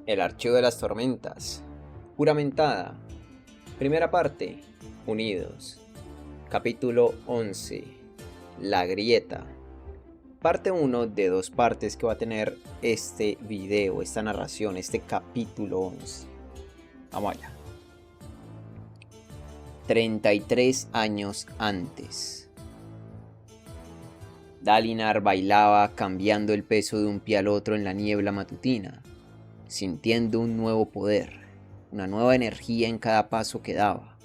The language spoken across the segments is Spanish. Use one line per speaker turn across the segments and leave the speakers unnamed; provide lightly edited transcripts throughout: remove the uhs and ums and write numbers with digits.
El archivo de las tormentas. Juramentada. Primera parte. Unidos. Capítulo 11. La grieta. Parte 1 de dos partes que va a tener este video, esta narración, este capítulo 11. Vamos allá. 33 años antes. Dalinar bailaba cambiando el peso de un pie al otro en la niebla matutina, sintiendo un nuevo poder, una nueva energía en cada paso que daba.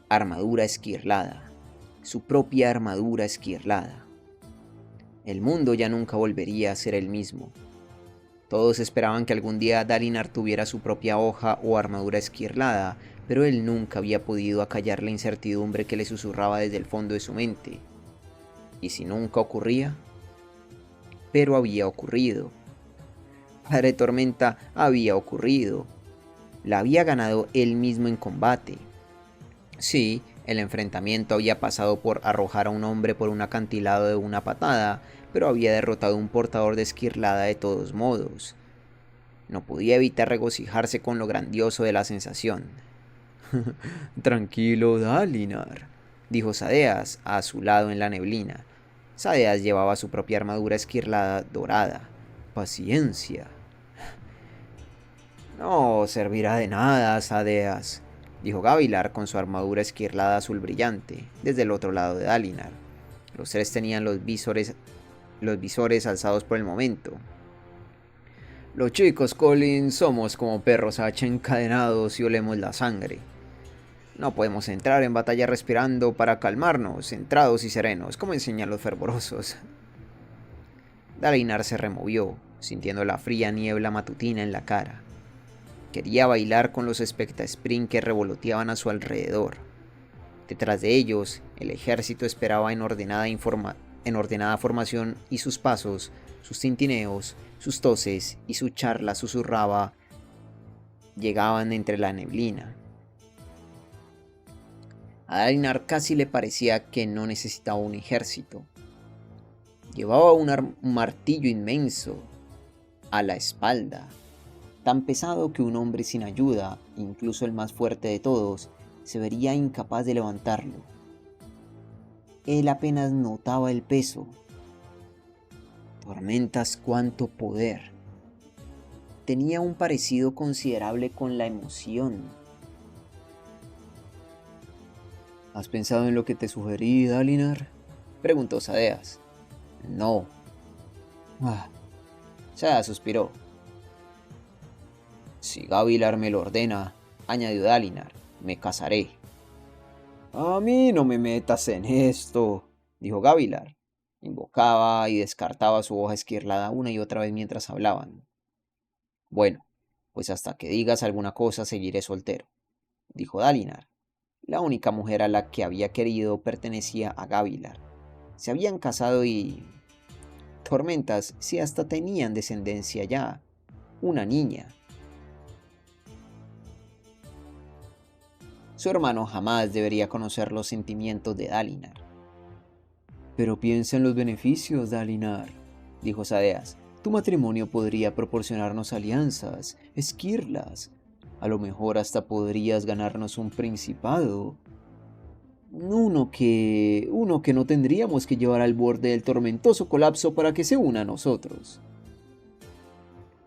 Armadura esquirlada, su propia armadura esquirlada. El mundo ya nunca volvería a ser el mismo. Todos esperaban que algún día Dalinar tuviera su propia hoja o armadura esquirlada, pero él nunca había podido acallar la incertidumbre que le susurraba desde el fondo de su mente. ¿Y si nunca ocurría? Pero había ocurrido. Padre Tormenta había ocurrido. La había ganado él mismo en combate. Sí, el enfrentamiento había pasado por arrojar a un hombre por un acantilado de una patada, pero había derrotado a un portador de esquirlada de todos modos. No podía evitar regocijarse con lo grandioso de la sensación. Tranquilo, Dalinar, dijo Sadeas a su lado en la neblina. Sadeas llevaba su propia armadura esquirlada dorada. Paciencia. No servirá de nada, Sadeas, dijo Gavilar con su armadura esquirlada azul brillante, desde el otro lado de Dalinar. Los tres tenían los visores alzados por el momento. Los chicos, Colin, somos como perros H encadenados y olemos la sangre. No podemos entrar en batalla respirando para calmarnos, centrados y serenos, como enseñan los fervorosos. Dalinar se removió, sintiendo la fría niebla matutina en la cara. Quería bailar con los Specta-Spring que revoloteaban a su alrededor. Detrás de ellos, el ejército esperaba en ordenada formación y sus pasos, sus tintineos, sus toses y su charla susurraba llegaban entre la neblina. A Dalinar casi le parecía que no necesitaba un ejército. Llevaba un martillo inmenso a la espalda, tan pesado que un hombre sin ayuda, incluso el más fuerte de todos, se vería incapaz de levantarlo. Él apenas notaba el peso. Tormentas, cuánto poder. Tenía un parecido considerable con la emoción. ¿Has pensado en lo que te sugerí, Dalinar?, preguntó Sadeas. No. Sadeas suspiró. Si Gavilar me lo ordena, añadió Dalinar, me casaré. A mí no me metas en esto, dijo Gavilar. Invocaba y descartaba su hoja esquirlada una y otra vez mientras hablaban. Bueno, pues hasta que digas alguna cosa seguiré soltero, dijo Dalinar. La única mujer a la que había querido pertenecía a Gavilar. Se habían casado y... Tormentas, si hasta tenían descendencia ya. Una niña. Su hermano jamás debería conocer los sentimientos de Dalinar. Pero piensa en los beneficios, Dalinar, dijo Sadeas. Tu matrimonio podría proporcionarnos alianzas, esquirlas. A lo mejor hasta podrías ganarnos un principado. Uno que no tendríamos que llevar al borde del tormentoso colapso para que se una a nosotros.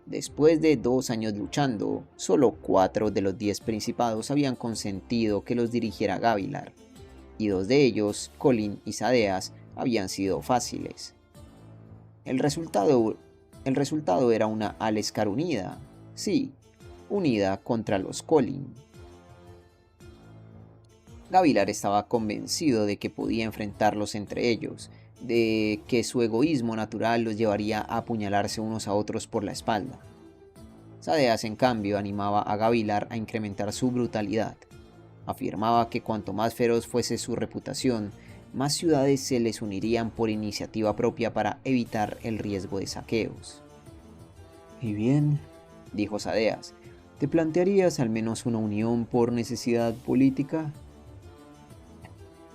Después de 2 años luchando, solo 4 de los 10 principados habían consentido que los dirigiera Gavilar, y 2 de ellos, Colin y Sadeas, habían sido fáciles. El resultado era una Aleskar unida, sí, unida contra los Colin. Gavilar estaba convencido de que podía enfrentarlos entre ellos, de que su egoísmo natural los llevaría a apuñalarse unos a otros por la espalda. Sadeas, en cambio, animaba a Gavilar a incrementar su brutalidad. Afirmaba que cuanto más feroz fuese su reputación, más ciudades se les unirían por iniciativa propia para evitar el riesgo de saqueos. Y bien, dijo Sadeas, ¿te plantearías al menos una unión por necesidad política?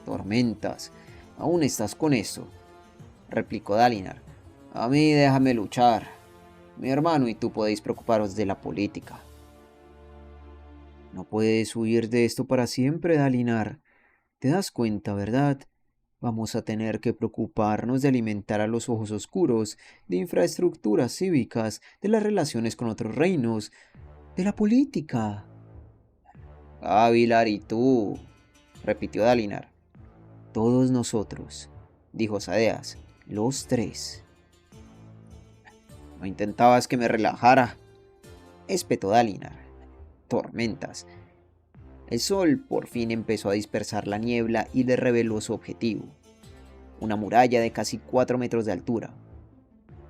Tormentas, aún estás con eso, replicó Dalinar. A mí déjame luchar. Mi hermano y tú podéis preocuparos de la política. No puedes huir de esto para siempre, Dalinar. ¿Te das cuenta, verdad? Vamos a tener que preocuparnos de alimentar a los ojos oscuros, de infraestructuras cívicas, de las relaciones con otros reinos, de la política. Avilar y tú, repitió Dalinar. Todos nosotros, dijo Sadeas, los tres. ¿No intentabas que me relajara? Espetó Dalinar. Tormentas. El sol por fin empezó a dispersar la niebla y le reveló su objetivo. Una muralla de casi 4 metros de altura.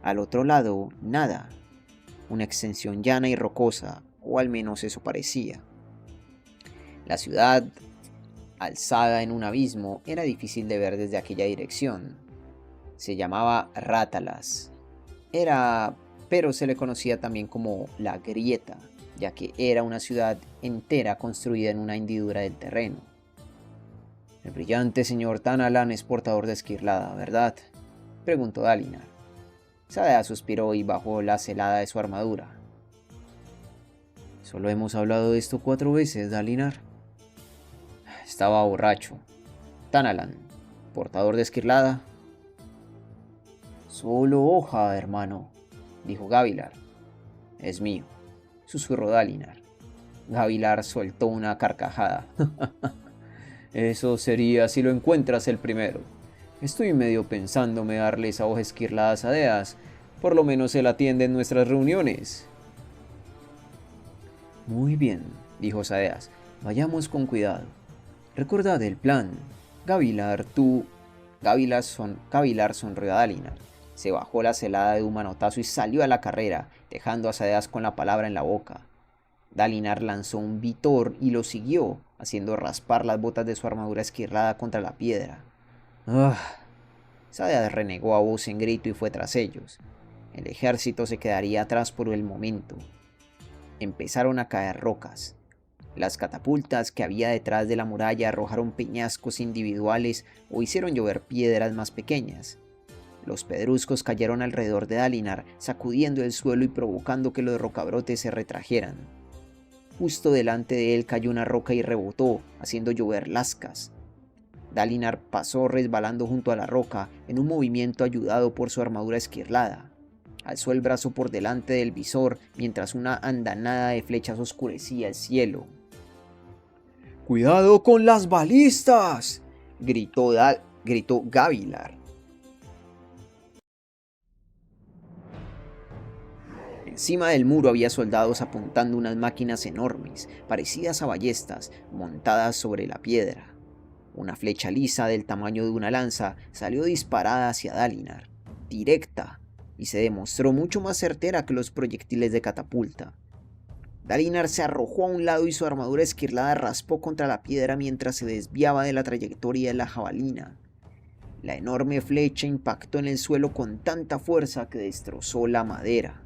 Al otro lado, nada. Una extensión llana y rocosa, o al menos eso parecía. La ciudad, alzada en un abismo, era difícil de ver desde aquella dirección. Se llamaba Rátalas. Pero se le conocía también como la Grieta, ya que era una ciudad entera construida en una hendidura del terreno. El brillante señor Tanalan es portador de Esquirlada, ¿verdad?, preguntó Dalinar. Sadeas suspiró y bajó la celada de su armadura. Solo hemos hablado de esto 4 veces, Dalinar. Estaba borracho. Tanalan, portador de Esquirlada. Solo hoja, hermano, dijo Gavilar. Es mío, susurró Dalinar. Gavilar soltó una carcajada. Eso sería si lo encuentras el primero. Estoy medio pensándome darle esa hoja esquirlada a Sadeas. Por lo menos él atiende en nuestras reuniones. Muy bien, dijo Sadeas. Vayamos con cuidado. Recordad el plan. Gavilar sonrió a Dalinar. Se bajó la celada de un manotazo y salió a la carrera, dejando a Sadeas con la palabra en la boca. Dalinar lanzó un vitor y lo siguió, haciendo raspar las botas de su armadura esquirlada contra la piedra. ¡Ah! Sadeas renegó a voz en grito y fue tras ellos. El ejército se quedaría atrás por el momento. Empezaron a caer rocas. Las catapultas que había detrás de la muralla arrojaron peñascos individuales o hicieron llover piedras más pequeñas. Los pedruscos cayeron alrededor de Dalinar, sacudiendo el suelo y provocando que los rocabrotes se retrajeran. Justo delante de él cayó una roca y rebotó, haciendo llover lascas. Dalinar pasó resbalando junto a la roca, en un movimiento ayudado por su armadura esquirlada. Alzó el brazo por delante del visor, mientras una andanada de flechas oscurecía el cielo. ¡Cuidado con las balistas!, gritó Gavilar. Encima del muro había soldados apuntando unas máquinas enormes, parecidas a ballestas, montadas sobre la piedra. Una flecha lisa del tamaño de una lanza salió disparada hacia Dalinar, directa, y se demostró mucho más certera que los proyectiles de catapulta. Dalinar se arrojó a un lado y su armadura esquirlada raspó contra la piedra mientras se desviaba de la trayectoria de la jabalina. La enorme flecha impactó en el suelo con tanta fuerza que destrozó la madera.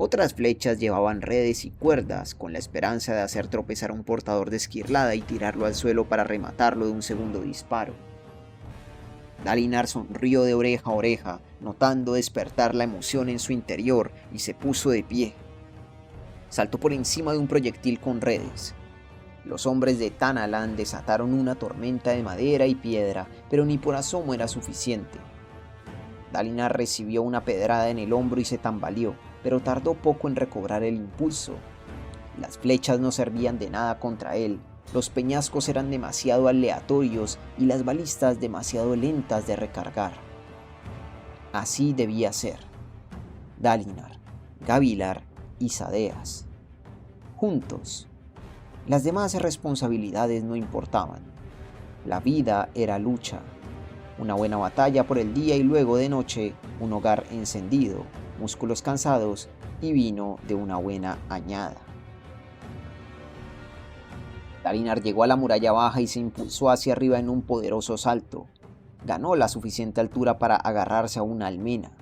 Otras flechas llevaban redes y cuerdas, con la esperanza de hacer tropezar a un portador de esquirlada y tirarlo al suelo para rematarlo de un segundo disparo. Dalinar sonrió de oreja a oreja, notando despertar la emoción en su interior, y se puso de pie. Saltó por encima de un proyectil con redes. Los hombres de Tanalan desataron una tormenta de madera y piedra, pero ni por asomo era suficiente. Dalinar recibió una pedrada en el hombro y se tambaleó, pero tardó poco en recobrar el impulso. Las flechas no servían de nada contra él, los peñascos eran demasiado aleatorios y las balistas demasiado lentas de recargar. Así debía ser. Dalinar, Gavilar y Sadeas. Juntos. Las demás responsabilidades no importaban. La vida era lucha. Una buena batalla por el día y luego de noche, un hogar encendido, músculos cansados y vino de una buena añada. Dalinar llegó a la muralla baja y se impulsó hacia arriba en un poderoso salto. Ganó la suficiente altura para agarrarse a una almena.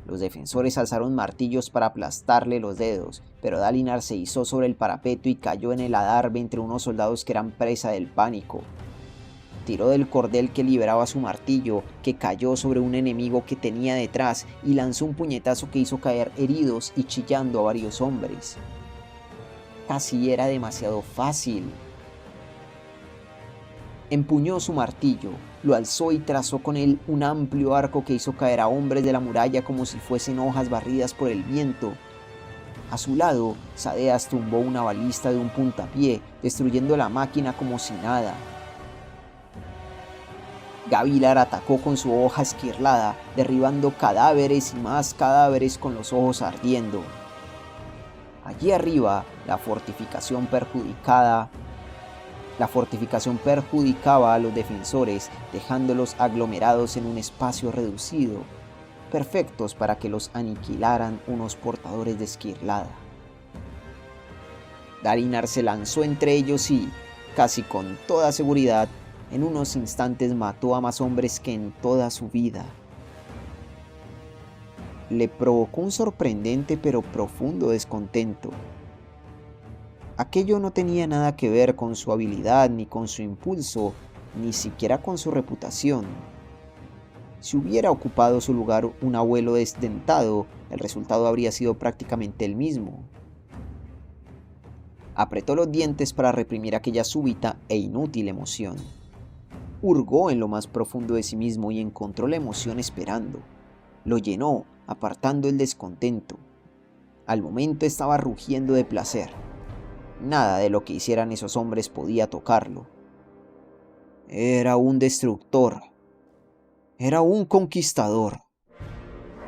Los defensores alzaron martillos para aplastarle los dedos, pero Dalinar se izó sobre el parapeto y cayó en el adarve entre unos soldados que eran presa del pánico. tiró del cordel que liberaba su martillo, que cayó sobre un enemigo que tenía detrás, y lanzó un puñetazo que hizo caer heridos y chillando a varios hombres. Casi era demasiado fácil. Empuñó su martillo, lo alzó y trazó con él un amplio arco que hizo caer a hombres de la muralla como si fuesen hojas barridas por el viento. A su lado, Sadeas tumbó una balista de un puntapié, destruyendo la máquina como si nada. Gavilar atacó con su hoja esquirlada, derribando cadáveres y más cadáveres con los ojos ardiendo. Allí arriba, la fortificación perjudicaba a los defensores, dejándolos aglomerados en un espacio reducido, perfectos para que los aniquilaran unos portadores de esquirlada. Dalinar se lanzó entre ellos y, casi con toda seguridad, en unos instantes mató a más hombres que en toda su vida. Le provocó un sorprendente pero profundo descontento. Aquello no tenía nada que ver con su habilidad, ni con su impulso, ni siquiera con su reputación. Si hubiera ocupado su lugar un abuelo desdentado, el resultado habría sido prácticamente el mismo. Apretó los dientes para reprimir aquella súbita e inútil emoción. Hurgó en lo más profundo de sí mismo y encontró la emoción esperando. Lo llenó, apartando el descontento. Al momento estaba rugiendo de placer. Nada de lo que hicieran esos hombres podía tocarlo. Era un destructor. Era un conquistador.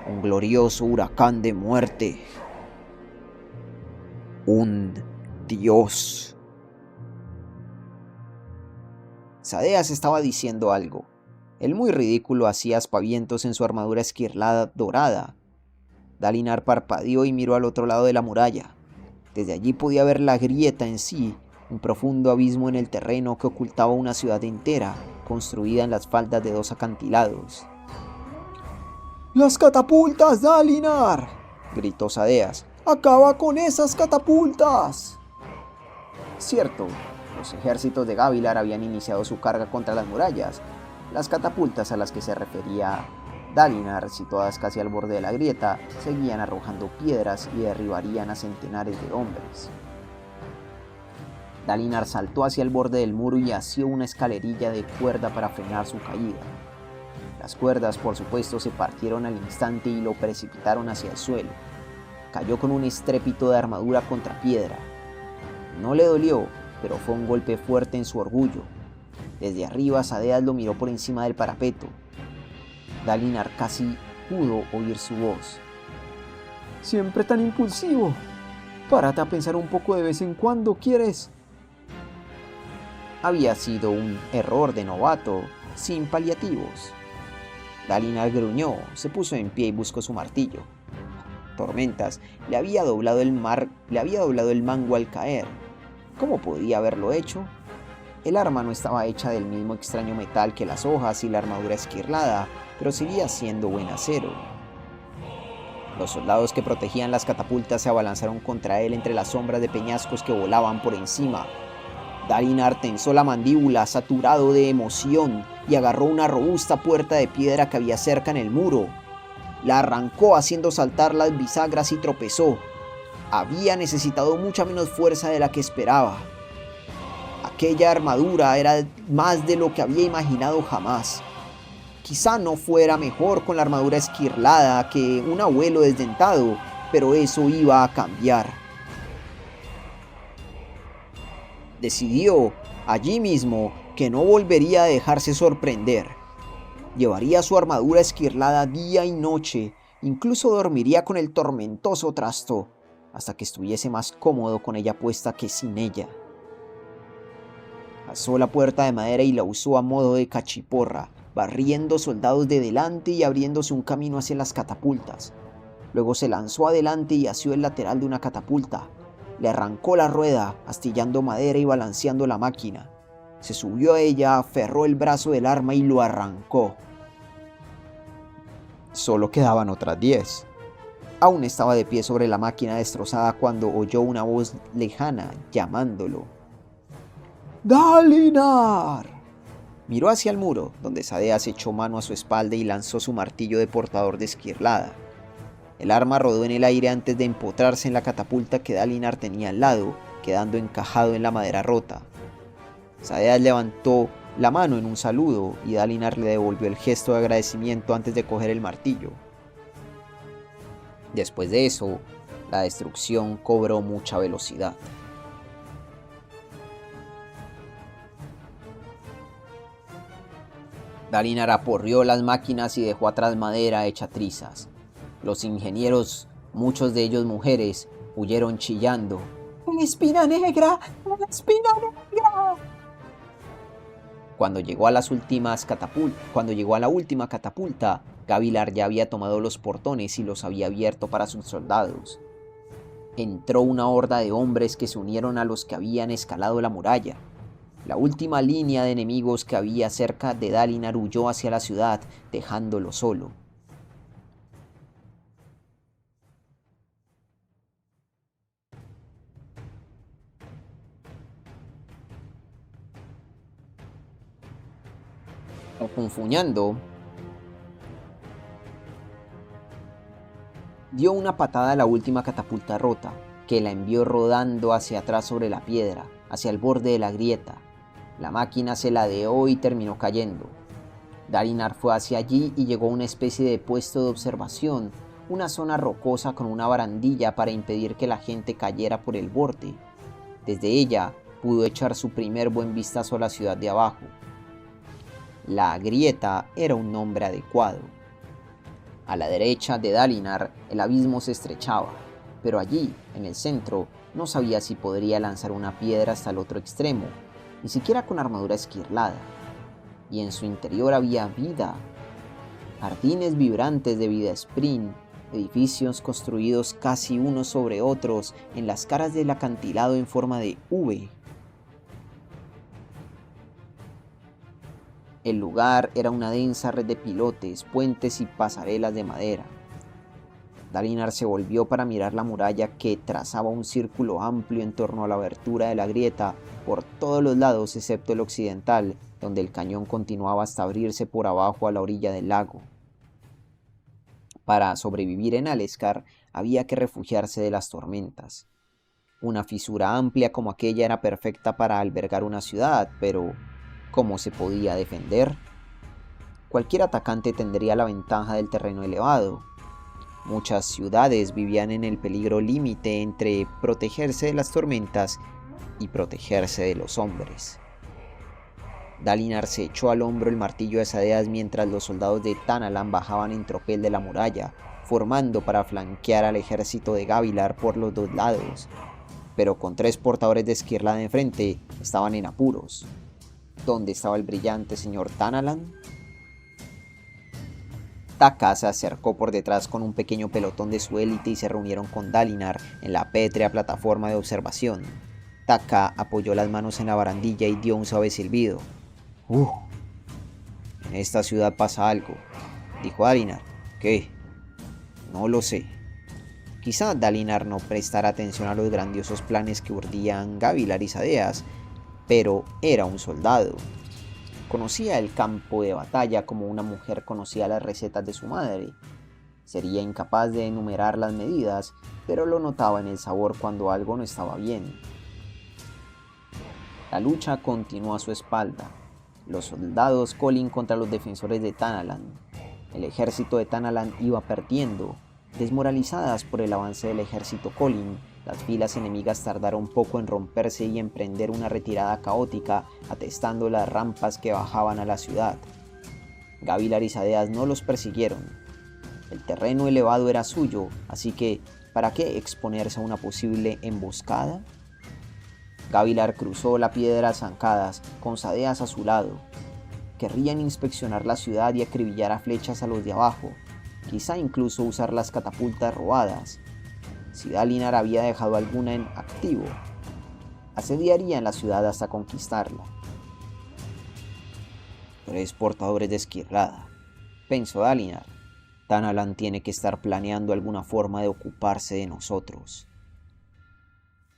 Un glorioso huracán de muerte. Un dios. Sadeas estaba diciendo algo. El muy ridículo hacía aspavientos en su armadura esquirlada dorada. Dalinar parpadeó y miró al otro lado de la muralla. Desde allí podía ver la grieta en sí, un profundo abismo en el terreno que ocultaba una ciudad entera, construida en las faldas de dos acantilados. ¡Las catapultas, Dalinar!, gritó Sadeas. ¡Acaba con esas catapultas! Cierto, los ejércitos de Gavilar habían iniciado su carga contra las murallas. Las catapultas a las que se refería Dalinar, situadas casi al borde de la grieta, seguían arrojando piedras y derribarían a centenares de hombres. Dalinar saltó hacia el borde del muro y asió una escalerilla de cuerda para frenar su caída. Las cuerdas, por supuesto, se partieron al instante y lo precipitaron hacia el suelo. Cayó con un estrépito de armadura contra piedra. No le dolió, pero fue un golpe fuerte en su orgullo. Desde arriba, Sadeas lo miró por encima del parapeto. Dalinar casi pudo oír su voz. «Siempre tan impulsivo. Párate a pensar un poco de vez en cuando, ¿quieres?» Había sido un error de novato, sin paliativos. Dalinar gruñó, se puso en pie y buscó su martillo. Tormentas le había doblado el mango al caer. ¿Cómo podía haberlo hecho? El arma no estaba hecha del mismo extraño metal que las hojas y la armadura esquirlada, pero seguía siendo buen acero. Los soldados que protegían las catapultas se abalanzaron contra él entre las sombras de peñascos que volaban por encima. Dalinar tensó la mandíbula, saturado de emoción, y agarró una robusta puerta de piedra que había cerca en el muro. La arrancó haciendo saltar las bisagras y tropezó. Había necesitado mucha menos fuerza de la que esperaba. Aquella armadura era más de lo que había imaginado jamás. Quizá no fuera mejor con la armadura esquirlada que un abuelo desdentado, pero eso iba a cambiar. Decidió, allí mismo, que no volvería a dejarse sorprender. Llevaría su armadura esquirlada día y noche, incluso dormiría con el tormentoso trasto, hasta que estuviese más cómodo con ella puesta que sin ella. Alzó la puerta de madera y la usó a modo de cachiporra, barriendo soldados de delante y abriéndose un camino hacia las catapultas. Luego se lanzó adelante y asió el lateral de una catapulta. Le arrancó la rueda, astillando madera y balanceando la máquina. Se subió a ella, aferró el brazo del arma y lo arrancó. Solo quedaban otras 10. Aún estaba de pie sobre la máquina destrozada cuando oyó una voz lejana llamándolo. ¡Dalinar! Miró hacia el muro, donde Sadeas echó mano a su espalda y lanzó su martillo de portador de esquirlada. El arma rodó en el aire antes de empotrarse en la catapulta que Dalinar tenía al lado, quedando encajado en la madera rota. Sadeas levantó la mano en un saludo y Dalinar le devolvió el gesto de agradecimiento antes de coger el martillo. Después de eso, la destrucción cobró mucha velocidad. Dalinar aporreó las máquinas y dejó atrás madera hecha trizas. Los ingenieros, muchos de ellos mujeres, huyeron chillando. ¡Una espina negra! ¡Una espina negra! Cuando llegó a la última catapulta, Gavilar ya había tomado los portones y los había abierto para sus soldados. Entró una horda de hombres que se unieron a los que habían escalado la muralla. La última línea de enemigos que había cerca de Dalinar huyó hacia la ciudad, dejándolo solo. Confuñando, dio una patada a la última catapulta rota, que la envió rodando hacia atrás sobre la piedra, hacia el borde de la grieta. La máquina se ladeó y terminó cayendo. Dalinar fue hacia allí y llegó a una especie de puesto de observación, una zona rocosa con una barandilla para impedir que la gente cayera por el borde. Desde ella pudo echar su primer buen vistazo a la ciudad de abajo. La grieta era un nombre adecuado. A la derecha de Dalinar el abismo se estrechaba, pero allí, en el centro, no sabía si podría lanzar una piedra hasta el otro extremo, ni siquiera con armadura esquirlada. Y en su interior había vida. Jardines vibrantes de vida sprint, edificios construidos casi unos sobre otros en las caras del acantilado en forma de V. El lugar era una densa red de pilotes, puentes y pasarelas de madera. Dalinar se volvió para mirar la muralla que trazaba un círculo amplio en torno a la abertura de la grieta por todos los lados excepto el occidental, donde el cañón continuaba hasta abrirse por abajo a la orilla del lago. Para sobrevivir en Aleskar había que refugiarse de las tormentas. Una fisura amplia como aquella era perfecta para albergar una ciudad, pero ¿cómo se podía defender? Cualquier atacante tendría la ventaja del terreno elevado. Muchas ciudades vivían en el peligro límite entre protegerse de las tormentas y protegerse de los hombres. Dalinar se echó al hombro el martillo de Sadeas mientras los soldados de Tanalan bajaban en tropel de la muralla, formando para flanquear al ejército de Gavilar por los dos lados. Pero con 3 portadores de esquirlada enfrente, estaban en apuros. ¿Dónde estaba el brillante señor Tanalan? Taka se acercó por detrás con un pequeño pelotón de su élite y se reunieron con Dalinar en la pétrea plataforma de observación. Taka apoyó las manos en la barandilla y dio un suave silbido. En esta ciudad pasa algo, dijo Dalinar. ¿Qué? No lo sé. Quizá Dalinar no prestara atención a los grandiosos planes que urdían Gavilar y Sadeas, pero era un soldado. Conocía el campo de batalla como una mujer conocía las recetas de su madre. Sería incapaz de enumerar las medidas, pero lo notaba en el sabor cuando algo no estaba bien. La lucha continuó a su espalda. Los soldados Kholin contra los defensores de Tanalan. El ejército de Tanalan iba perdiendo. Desmoralizadas por el avance del ejército Kholin, las filas enemigas tardaron poco en romperse y emprender una retirada caótica, atestando las rampas que bajaban a la ciudad. Gavilar y Sadeas no los persiguieron. El terreno elevado era suyo, así que ¿para qué exponerse a una posible emboscada? Gavilar cruzó la piedra zancadas, con Sadeas a su lado. Querrían inspeccionar la ciudad y acribillar a flechas a los de abajo, quizá incluso usar las catapultas robadas. Si Dalinar había dejado alguna en activo, asediarían la ciudad hasta conquistarla. 3 portadores de esquirlada, pensó Dalinar. Tanalan tiene que estar planeando alguna forma de ocuparse de nosotros.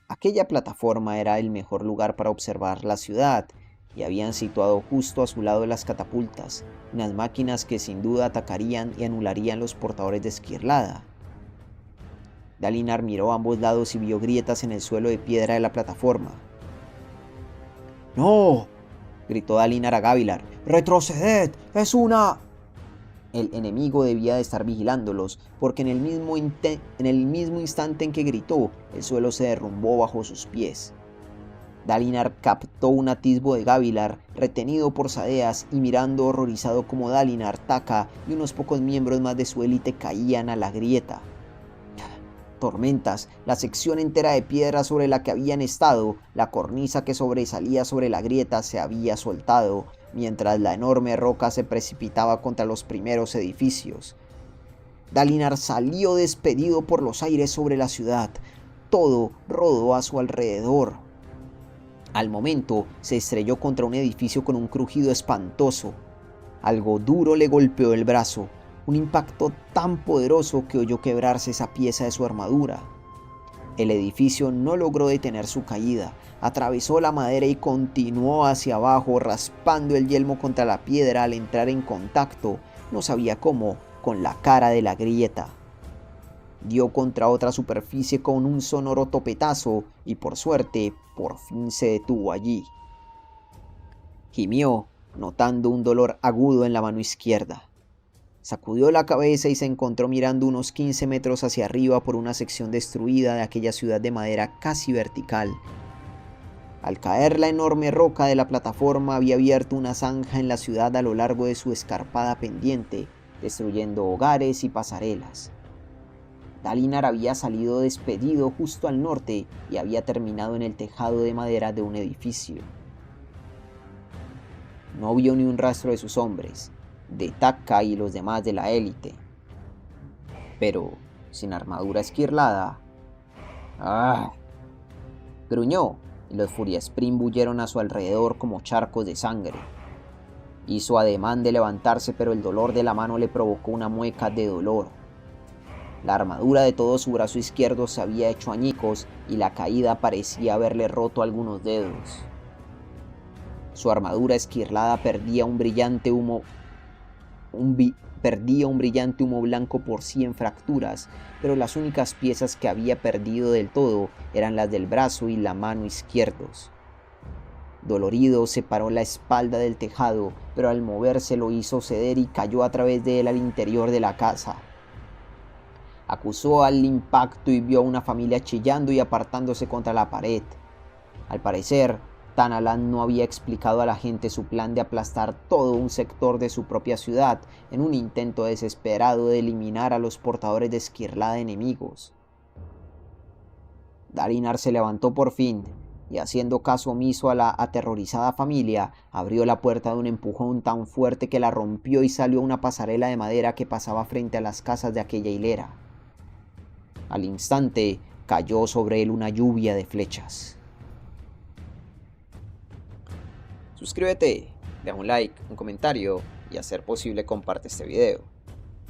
Aquella plataforma era el mejor lugar para observar la ciudad, y habían situado justo a su lado las catapultas, unas máquinas que sin duda atacarían y anularían los portadores de Esquirlada. Dalinar miró a ambos lados y vio grietas en el suelo de piedra de la plataforma. ¡No!, gritó Dalinar a Gavilar. ¡Retroceded! ¡Es una...! El enemigo debía de estar vigilándolos, porque en el mismo instante en que gritó, el suelo se derrumbó bajo sus pies. Dalinar captó un atisbo de Gavilar, retenido por Sadeas, y mirando horrorizado como Dalinar, Taka y unos pocos miembros más de su élite caían a la grieta. Tormentas, la sección entera de piedra sobre la que habían estado, la cornisa que sobresalía sobre la grieta se había soltado, mientras la enorme roca se precipitaba contra los primeros edificios. Dalinar salió despedido por los aires sobre la ciudad. Todo rodó a su alrededor. Al momento, se estrelló contra un edificio con un crujido espantoso. Algo duro le golpeó el brazo, un impacto tan poderoso que oyó quebrarse esa pieza de su armadura. El edificio no logró detener su caída, atravesó la madera y continuó hacia abajo, raspando el yelmo contra la piedra al entrar en contacto, no sabía cómo, con la cara de la grieta. Dio contra otra superficie con un sonoro topetazo y por suerte, por fin se detuvo allí. Gimió, notando un dolor agudo en la mano izquierda. Sacudió la cabeza y se encontró mirando unos 15 metros hacia arriba por una sección destruida de aquella ciudad de madera casi vertical. Al caer la enorme roca de la plataforma había abierto una zanja en la ciudad a lo largo de su escarpada pendiente, destruyendo hogares y pasarelas. Dalinar había salido despedido justo al norte y había terminado en el tejado de madera de un edificio. No vio ni un rastro de sus hombres, de Taka y los demás de la élite. Pero, sin armadura esquirlada... ¡Ah! Gruñó, y los Furiasprim buyeron a su alrededor como charcos de sangre. Hizo ademán de levantarse, pero el dolor de la mano le provocó una mueca de dolor. La armadura de todo su brazo izquierdo se había hecho añicos y la caída parecía haberle roto algunos dedos. Su armadura esquirlada perdía un brillante humo blanco por 100 fracturas, pero las únicas piezas que había perdido del todo eran las del brazo y la mano izquierdos. Dolorido separó la espalda del tejado, pero al moverse lo hizo ceder y cayó a través de él al interior de la casa. Acusó al impacto y vio a una familia chillando y apartándose contra la pared. Al parecer, Tanalan no había explicado a la gente su plan de aplastar todo un sector de su propia ciudad en un intento desesperado de eliminar a los portadores de Esquirlada enemigos. Dalinar se levantó por fin y, haciendo caso omiso a la aterrorizada familia, abrió la puerta de un empujón tan fuerte que la rompió y salió a una pasarela de madera que pasaba frente a las casas de aquella hilera. Al instante, cayó sobre él una lluvia de flechas. Suscríbete, deja un like, un comentario y a ser posible comparte este video.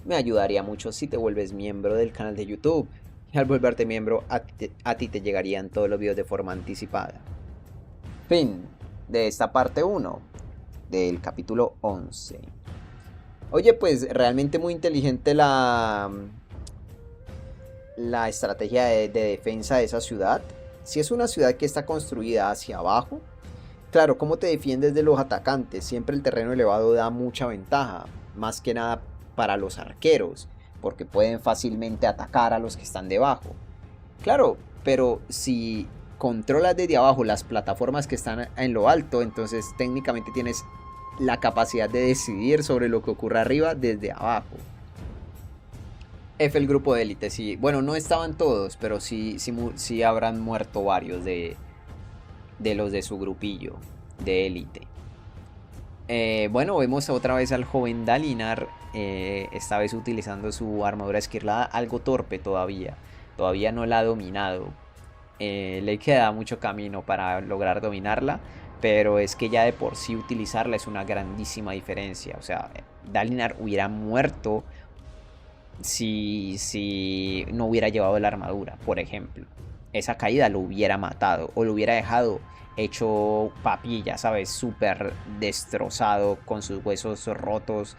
Me ayudaría mucho si te vuelves miembro del canal de YouTube y al volverte miembro a ti te llegarían todos los videos de forma anticipada. Fin de esta parte 1 del capítulo 11. Oye, pues realmente muy inteligente la estrategia de defensa de esa ciudad. Si es una ciudad que está construida hacia abajo, claro, ¿cómo te defiendes de los atacantes? Siempre el terreno elevado da mucha ventaja, más que nada para los arqueros, porque pueden fácilmente atacar a los que están debajo. Claro, pero si controlas desde abajo las plataformas que están en lo alto, entonces técnicamente tienes la capacidad de decidir sobre lo que ocurre arriba desde abajo. F el grupo de élite, sí. Bueno, no estaban todos, pero sí habrán muerto varios de los de su grupillo de élite. Bueno, vemos otra vez al joven Dalinar, esta vez utilizando su armadura esquirlada, algo torpe todavía no la ha dominado. Le queda mucho camino para lograr dominarla, pero es que ya de por sí utilizarla es una grandísima diferencia. O sea, Dalinar hubiera muerto si no hubiera llevado la armadura, por ejemplo. esa caída lo hubiera matado o lo hubiera dejado hecho papilla, ¿sabes? Súper destrozado, con sus huesos rotos,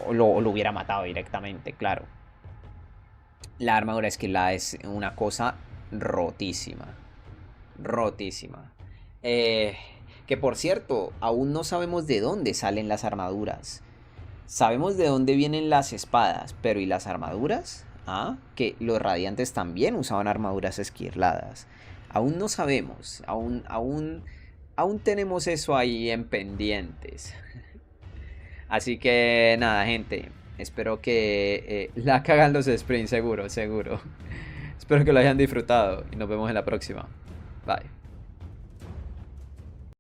o lo hubiera matado directamente, claro. La armadura esquilada es una cosa rotísima, rotísima. Eh, que por cierto, aún no sabemos de dónde salen las armaduras. Sabemos de dónde vienen las espadas, pero ¿y las armaduras? ¿Ah? Que los radiantes también usaban armaduras esquirladas. Aún no sabemos, aún tenemos eso ahí en pendientes. Así que nada, gente. Espero que la cagan los sprints, seguro, seguro. Espero que lo hayan disfrutado y nos vemos en la próxima. Bye.